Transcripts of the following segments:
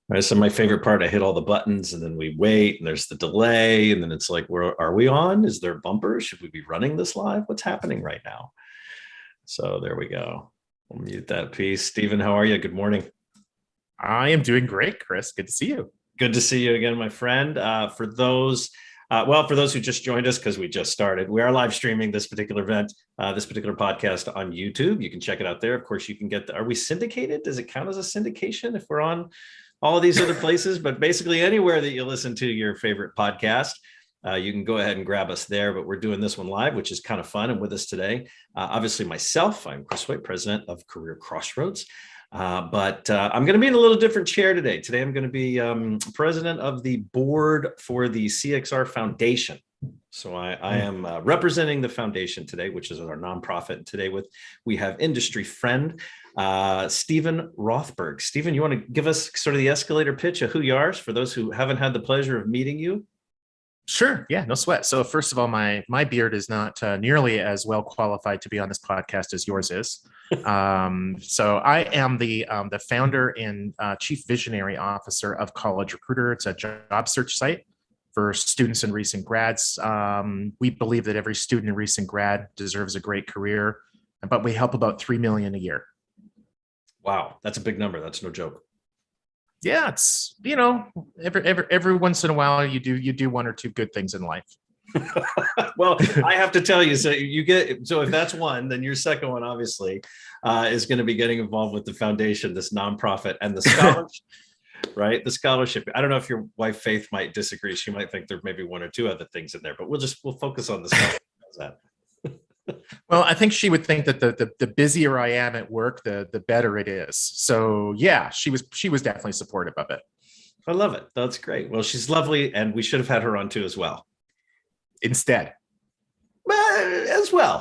Right. So my favorite part, I hit all the buttons and then we wait and there's the delay. And then it's like, where are we on? Is there bumpers? Should we be running this live? What's happening right now? So there we go. We'll mute that piece. Stephen, how are you? Good morning. I am doing great, Chris. Good to see you. Good to see you again, my friend. For those who just joined us, because we just started, we are live streaming this particular event, this particular podcast on YouTube. You can check it out there. Of course, you can are we syndicated? Does it count as a syndication if we're on all of these other places? But basically anywhere that you listen to your favorite podcast, you can go ahead and grab us there. But we're doing this one live, which is kind of fun. And with us today, obviously myself, I'm Chris White, president of Career Crossroads. But I'm going to be in a little different chair today. Today, I'm going to be president of the board for the CXR Foundation. So I am representing the foundation today, which is our nonprofit. And today we have industry friend, Steven Rothberg. Steven, you want to give us sort of the escalator pitch of who you are for those who haven't had the pleasure of meeting you? Sure. Yeah, no sweat. So first of all, my beard is not nearly as well qualified to be on this podcast as yours is. So I am the founder and chief visionary officer of College Recruiter. It's a job search site for students and recent grads. We believe that every student and recent grad deserves a great career, but we help about 3 million a year. Wow, that's a big number. That's no joke. Yeah, it's, every once in a while you do one or two good things in life. Well, I have to tell you, so if that's one, then your second one obviously is going to be getting involved with the foundation, this nonprofit, and the scholarship. Right, the scholarship. I don't know if your wife Faith might disagree. She might think there may be one or two other things in there, but we'll focus on the scholarship. How's that? Well, I think she would think that the busier I am at work, the better it is. So yeah, she was definitely supportive of it. I love it. That's great. Well, she's lovely, and we should have had her on too as well. Instead. As well.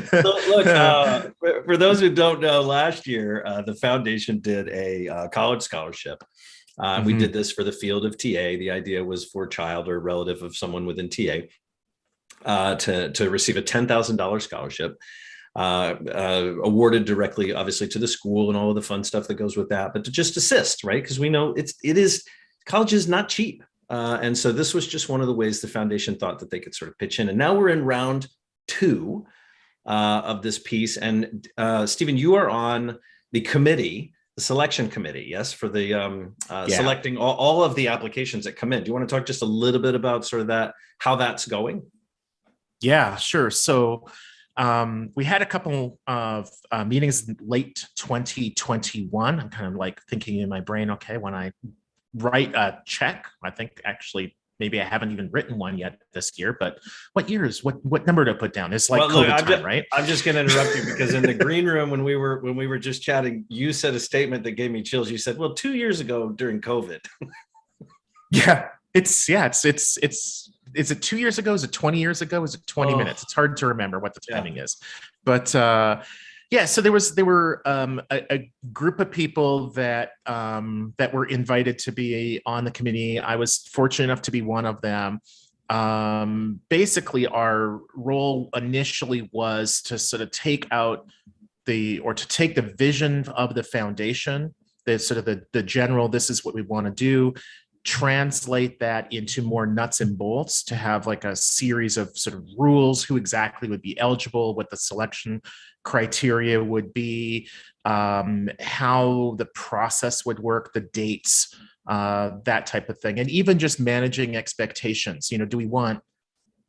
So, look, for those who don't know, last year the foundation did a college scholarship. We did this for the field of TA. The idea was for a child or relative of someone within TA to receive a $10,000 scholarship, awarded directly, obviously, to the school and all of the fun stuff that goes with that, but to just assist, right? Because we know college is not cheap. And so this was just one of the ways the foundation thought that they could sort of pitch in. And now we're in round 2 of this piece. And Stephen, you are on the committee, the selection committee, yes, for the selecting all of the applications that come in. Do you want to talk just a little bit about sort of that, how that's going? Yeah, sure. So we had a couple of meetings in late 2021. I'm kind of like thinking in my brain, okay, when I write a check, I think actually maybe I haven't even written one yet this year, but what number to put down? It's like COVID time, right? I'm just going to interrupt you because in the green room, when we were just chatting, you said a statement that gave me chills. You said, well, 2 years ago during COVID. Yeah, it's is it 2 years ago? Is it 20 years ago? Is it 20 minutes? It's hard to remember what the timing is, but yeah, so there were a group of people that were invited to be on the committee. I was fortunate enough to be one of them. Basically, our role initially was to sort of take the vision of the foundation, the sort of the general, this is what we want to do, translate that into more nuts and bolts, to have like a series of sort of rules, who exactly would be eligible, what the selection criteria would be, how the process would work, the dates, that type of thing. And even just managing expectations. Do we want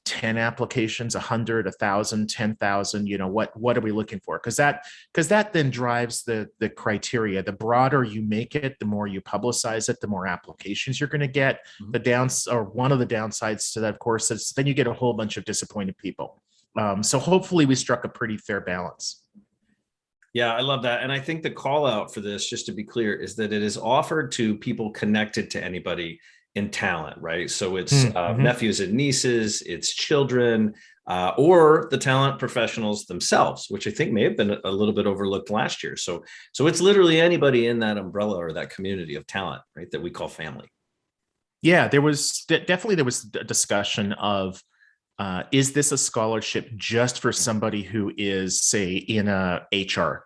10 applications, 100, 1,000, 10,000? What are we looking for? Because that then drives the criteria. The broader you make it, the more you publicize it, the more applications you're going to get. One of the downsides to that, of course, is then you get a whole bunch of disappointed people. So hopefully we struck a pretty fair balance. Yeah, I love that. And I think the call out for this, just to be clear, is that it is offered to people connected to anybody in talent, right? So it's nephews and nieces, it's children, or the talent professionals themselves, which I think may have been a little bit overlooked last year. So it's literally anybody in that umbrella or that community of talent, right, that we call family. Yeah, there was a discussion of, is this a scholarship just for somebody who is, say, in a HR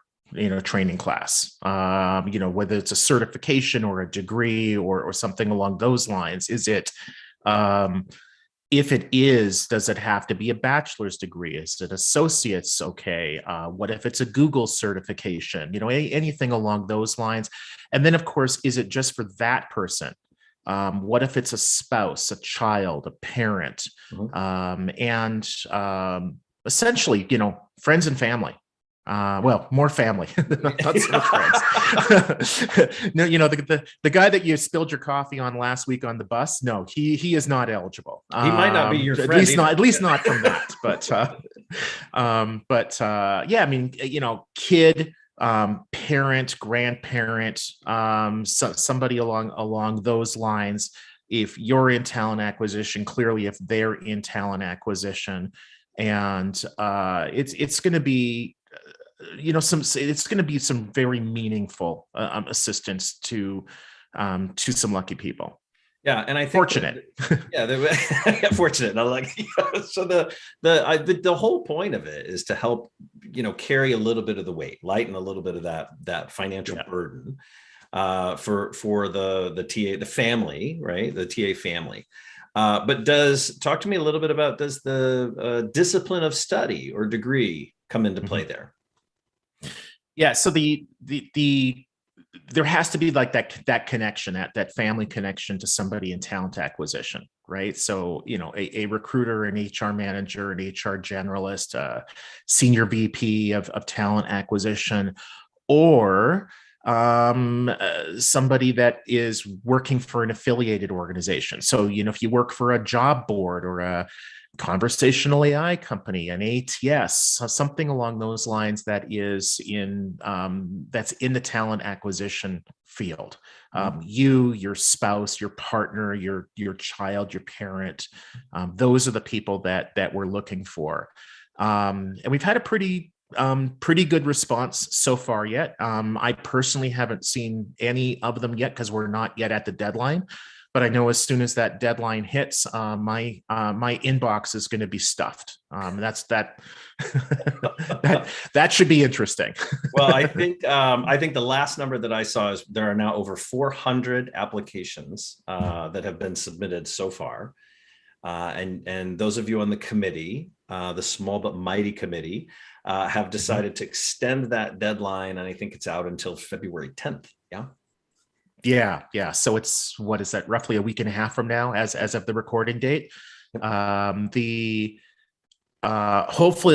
training class, whether it's a certification or a degree or something along those lines. Is it, if it is, does it have to be a bachelor's degree? Is it associate's okay? What if it's a Google certification? Anything along those lines. And then, of course, is it just for that person? What if it's a spouse, a child, a parent, and essentially, friends and family? More family, not so much friends. No, the guy that you spilled your coffee on last week on the bus. No, he is not eligible. He might not be your friend. At least not from that. Yeah, I mean, kid, parent, grandparent, somebody along those lines. If you're in talent acquisition, clearly, if they're in talent acquisition, and it's going to be, it's going to be some very meaningful assistance to some lucky people. Yeah, and I think fortunate. Fortunate. I like so the whole point of it is to help carry a little bit of the weight, lighten a little bit of that financial burden for the TA, the family, right? The TA family. But talk to me a little bit about, does the discipline of study or degree come into play there? Yeah, so the there has to be like that connection, that family connection to somebody in talent acquisition, right? So a recruiter, an HR manager, an HR generalist, a senior VP of talent acquisition, or somebody that is working for an affiliated organization. So if you work for a job board or a conversational AI company, an ATS, something along those lines that is that's in the talent acquisition field. Your spouse, your partner, your child, your parent, those are the people that we're looking for. And we've had a pretty good response so far yet. I personally haven't seen any of them yet because we're not yet at the deadline. But I know as soon as that deadline hits, my inbox is going to be stuffed. That should be interesting. Well, I think the last number that I saw is there are now over 400 applications that have been submitted so far, and those of you on the committee, the small but mighty committee, have decided to extend that deadline, and I think it's out until February 10th. Yeah. So it's, what is that, roughly a week and a half from now, as of the recording date. Hopefully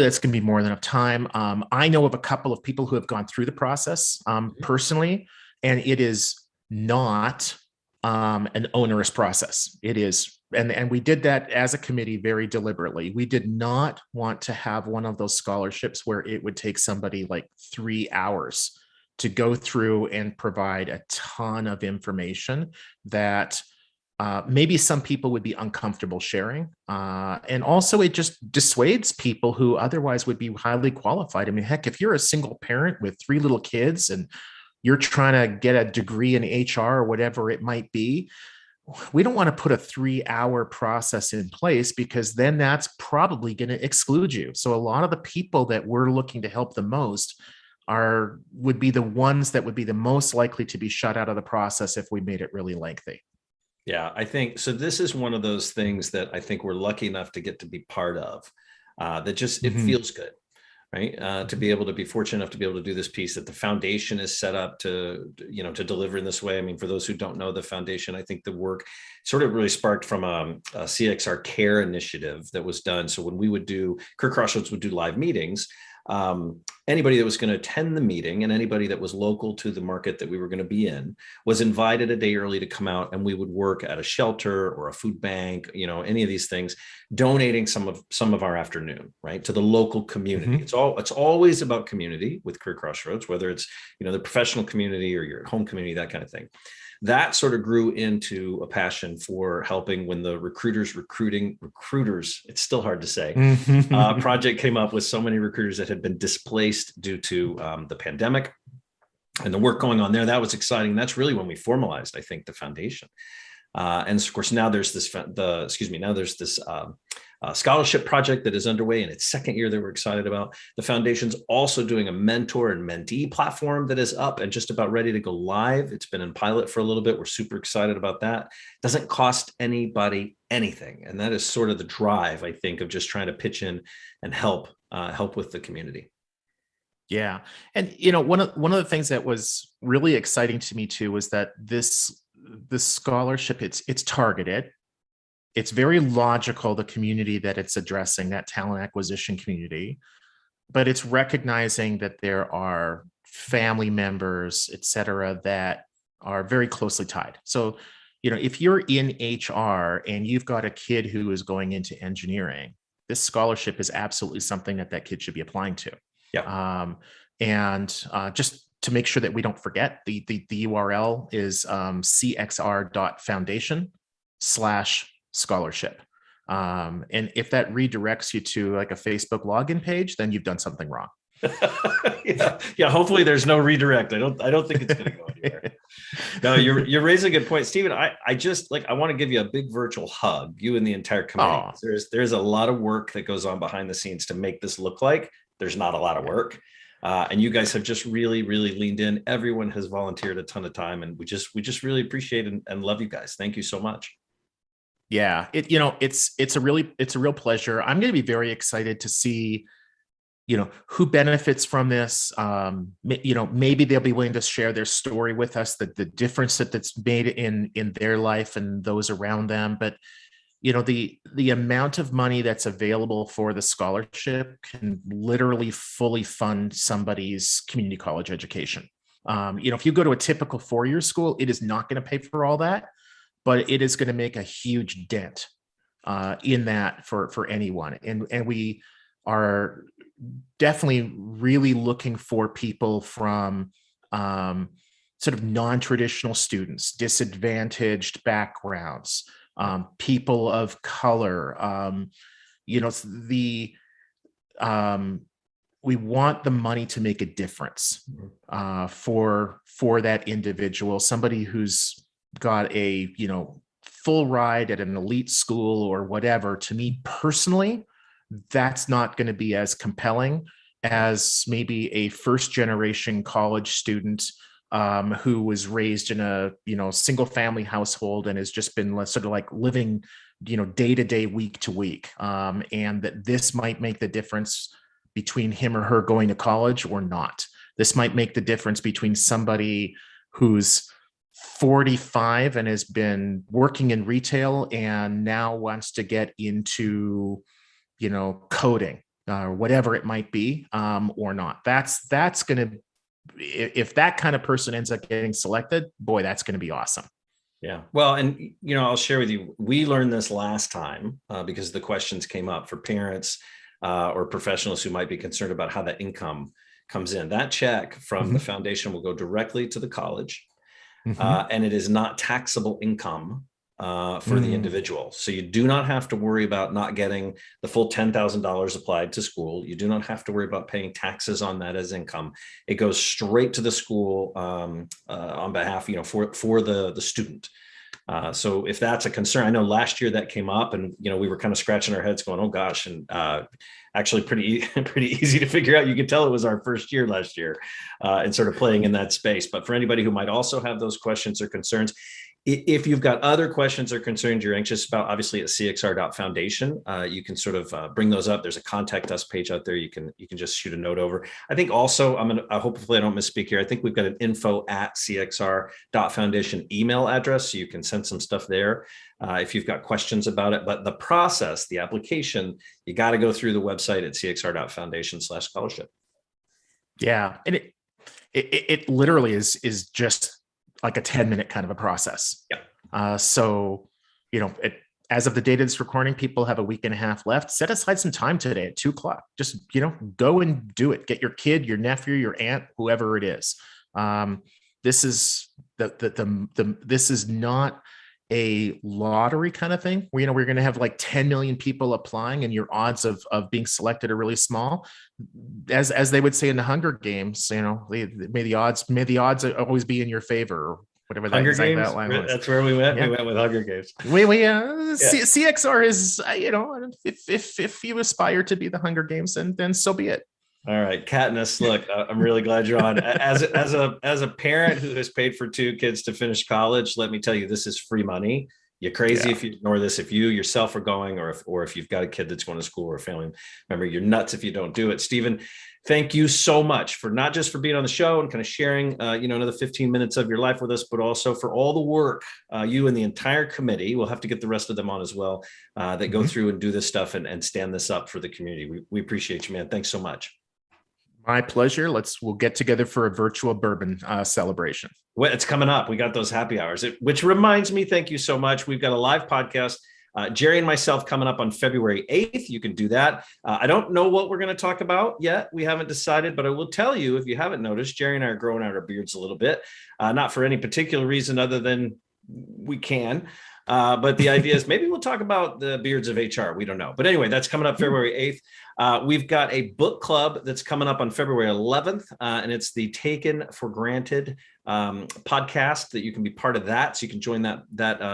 that's going to be more than enough time. I know of a couple of people who have gone through the process personally, and it is not an onerous process. It is, and we did that as a committee very deliberately. We did not want to have one of those scholarships where it would take somebody like 3 hours to go through and provide a ton of information that maybe some people would be uncomfortable sharing. And also it just dissuades people who otherwise would be highly qualified. I mean, heck, if you're a single parent with 3 little kids and you're trying to get a degree in HR or whatever it might be, we don't want to put a 3-hour process in place, because then that's probably going to exclude you. So a lot of the people that we're looking to help the most would be the ones that would be the most likely to be shut out of the process if we made it really lengthy. Yeah, I think so. This is one of those things that I think we're lucky enough to get to be part of, that just, it feels good, right? To be fortunate enough to be able to do this piece, that the foundation is set up to deliver in this way. I mean, for those who don't know the foundation, I think the work sort of really sparked from a CXR Care initiative that was done. So when we would do, Career Crossroads would do live meetings, anybody that was going to attend the meeting and anybody that was local to the market that we were going to be in was invited a day early to come out, and we would work at a shelter or a food bank, any of these things, donating some of our afternoon, right, to the local community. It's always about community with Career Crossroads, whether it's the professional community or your home community, that kind of thing. That sort of grew into a passion for helping when the recruiters, it's still hard to say, project came up with so many recruiters that had been displaced due to the pandemic and the work going on there. That was exciting. That's really when we formalized, I think, the foundation. And of course, now there's this scholarship project that is underway in its second year that we're excited about. The foundation's also doing a mentor and mentee platform that is up and just about ready to go live. It's been in pilot for a little bit. We're super excited about that. Doesn't cost anybody anything. And that is sort of the drive, I think, of just trying to pitch in and help with the community. Yeah. And, one of the things that was really exciting to me too, was that this scholarship, it's targeted. It's very logical, the community that it's addressing, that talent acquisition community, but it's recognizing that there are family members, et cetera, that are very closely tied. So, if you're in HR and you've got a kid who is going into engineering, this scholarship is absolutely something that kid should be applying to. Yeah. Just to make sure that we don't forget, the URL is cxr.foundation/scholarship. And if that redirects you to like a Facebook login page, then you've done something wrong. Yeah. Hopefully there's no redirect. I don't think it's going to go anywhere. No, you're raising a good point, Steven. I want to give you a big virtual hug, you and the entire committee. There's a lot of work that goes on behind the scenes to make this look like there's not a lot of work. And you guys have just really, really leaned in. Everyone has volunteered a ton of time, and we just really appreciate and love you guys. Thank you so much. Yeah, it's a real pleasure. I'm going to be very excited to see, who benefits from this. Maybe they'll be willing to share their story with us, the difference that's made in their life and those around them. But the amount of money that's available for the scholarship can literally fully fund somebody's community college education. If you go to a typical four-year school, it is not going to pay for all that, but it is going to make a huge dent in that for anyone. And we are definitely really looking for people from sort of non-traditional students, disadvantaged backgrounds, people of color. We want the money to make a difference for that individual, somebody who's got a full ride at an elite school or whatever. To me personally, that's not going to be as compelling as maybe a first generation college student who was raised in a single family household and has just been sort of like living day to day, week to week, and that this might make the difference between him or her going to college or not. This might make the difference between somebody who's 45 and has been working in retail and now wants to get into coding or whatever it might be, or not. That's going to, if that kind of person ends up getting selected, boy, that's going to be awesome. Yeah. Well, and, I'll share with you, we learned this last time because the questions came up for parents or professionals who might be concerned about how that income comes in. That check from the foundation will go directly to the college, and it is not taxable income for the individual. So you do not have to worry about not getting the full $10,000 applied to school. You do not have to worry about paying taxes on that as income. It goes straight to the school on behalf, for the student. So if that's a concern, I know last year that came up and, we were kind of scratching our heads going, oh gosh, and actually pretty easy to figure out. You could tell it was our first year last year and sort of playing in that space. But for anybody who might also have those questions or concerns, if you've got other questions or concerns you're anxious about, obviously at cxr.foundation, you can sort of bring those up. There's a contact us page out there. You can just shoot a note over. I think also hopefully I don't misspeak here. I think we've got an info@cxr.foundation email address. So you can send some stuff there if you've got questions about it. But the process, the application, you got to go through the website at cxr.foundation/scholarship. Yeah. And it literally is just like a 10-minute kind of a process. Yeah. So, as of the date of this recording, people have a week and a half left. Set aside some time today at 2:00. Just, go and do it. Get your kid, your nephew, your aunt, whoever it is. This is this is not a lottery kind of thing where, we're going to have like 10 million people applying and your odds of being selected are really small. As they would say in the Hunger Games, may the odds always be in your favor, whatever that Hunger exact Games. line was. That's where we went. Yeah. We went with Hunger Games. CXR is, if you aspire to be the Hunger Games, then so be it. All right, Katniss, look, I'm really glad you're on. As a parent who has paid for 2 kids to finish college, let me tell you, this is free money. You're crazy if you ignore this. If you yourself are going, or if you've got a kid that's going to school or a family member, you're nuts if you don't do it. Steven, thank you so much for not just for being on the show and kind of sharing, another 15 minutes of your life with us, but also for all the work you and the entire committee. We'll have to get the rest of them on as well that go through and do this stuff and stand this up for the community. We appreciate you, man. Thanks so much. My pleasure. We'll get together for a virtual bourbon celebration. Well, it's coming up. We got those happy hours, which reminds me, thank you so much. We've got a live podcast, Jerry and myself, coming up on February 8th. You can do that. I don't know what we're going to talk about yet. We haven't decided, but I will tell you, if you haven't noticed, Jerry and I are growing out our beards a little bit, not for any particular reason other than we can. But the idea is maybe we'll talk about the beards of HR. We don't know. But anyway, that's coming up February 8th. We've got a book club that's coming up on February 11th, and it's the Taken for Granted podcast that you can be part of that. So you can join that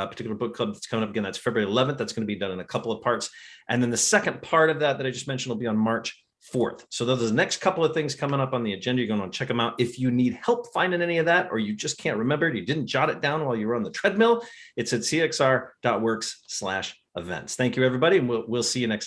particular book club that's coming up. Again, that's February 11th. That's going to be done in a couple of parts. And then the second part of that I just mentioned will be on March 4th. So those are the next couple of things coming up on the agenda. You're going to want to check them out. If you need help finding any of that, or you just can't remember it, you didn't jot it down while you were on the treadmill, it's at cxr.works/events. Thank you, everybody. And we'll see you next time.